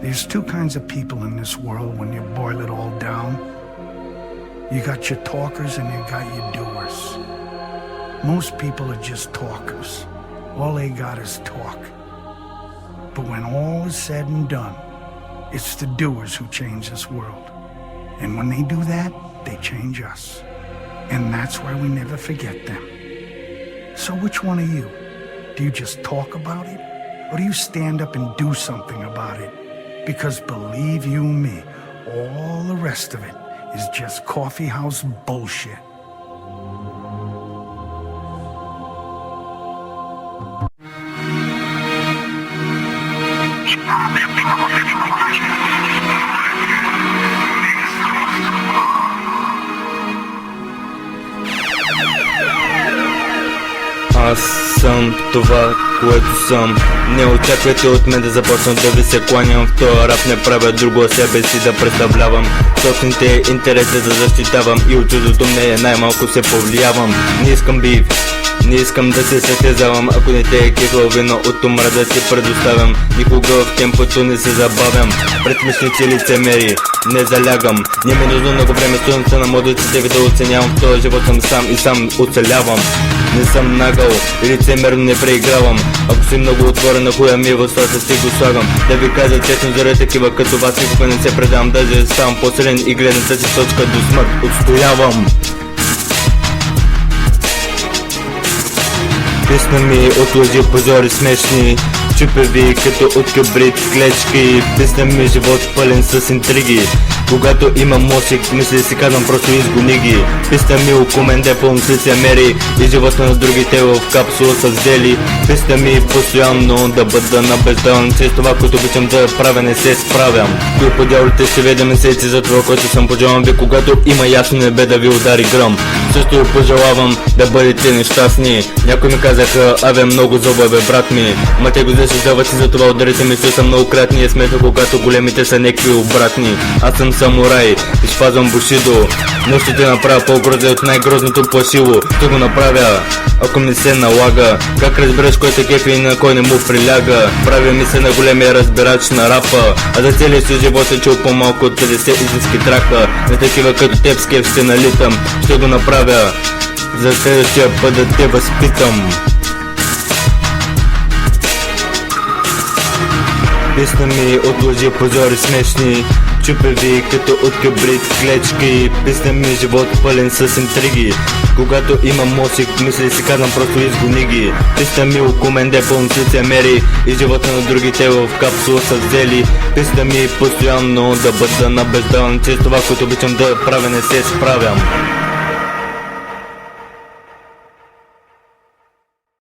There's two kinds of people in this world when you boil it all down. You got your talkers and you got your doers. Most people are just talkers. All they got is talk. But when all is said and done, it's the doers who change this world. And when they do that, they change us. And that's why we never forget them. So which one are you? Do you just talk about it? Or do you stand up and do something about it? Because believe you me, all the rest of it is just coffee house bullshit. Аз съм това, което съм. Не очаквайте от мен да започна да ви се кланям. В този рап не правя друго, а себе си да представлявам. Собствените интереси да защитавам и от чуждото мнение най-малко се повлиявам. Не искам бив, не искам да се състезавам. Ако не те е кефил вино от умра да ти предоставям. Никога в темпото не се забавям. Пред смешници лицемери не залягам. Не ми нужно много време, студента на модиците ви да оценявам. В този живот съм сам и сам оцелявам. Не съм нагъл и лицемерно не преигравам. Ако си много отворен на хуя ми в устата си го слагам. Да ви кажа честно, заради такива като вас никога не се предам. Даже ставам по-силен и гледната си точка до смърт отстоявам. Песна ми от лъжи, позори смешни, чупеви като от кабрит клечки. Песна ми живот пълен с интриги. Когато имам мозък, мисли си казвам просто изгони ги. Песна ми около мен де пълно с лицемери и живота на другите в капсула са взели. Песна ми постоянно да бъда набеждан, че с това, което обичам да правя, не се справям. Кой по дяволите ще веде месеци за това, което съм пожелавам ви, когато има ясно небе да ви удари гръм. Също пожелавам да бъдете нещастни. Някои ми казаха, абе много зоба бе брат ми. Ма те го защитават и за това ударите ми, че са многократни. Е смешно, когато големите са некви обратни. Аз съм самурай и спазвам бушидо, но ще те направя по-грозен от най-грозното плашило. Ще го направя, ако ми се налага. Как разбереш кой те кефи и на кой не му приляга? Правя ми се на големия разбирач на рапа, а за целия си живот се чул по-малко от 50 истински трака. На такива като теб с кеф ще налитам. Ще го направя, за следващия път да те възпитам. Песна ми от лъжи, позори смешни, чупеви като от кабрит клечки. Песна ми живот пълен с интриги. Когато имам мозък, мисли си казвам просто изгони ги. Песна ми около мен де пълно с лицемери и живота на другите в капсула са взели. Песна ми постоянно да бъда набеждан, че с това, което обичам да правя, не се справям.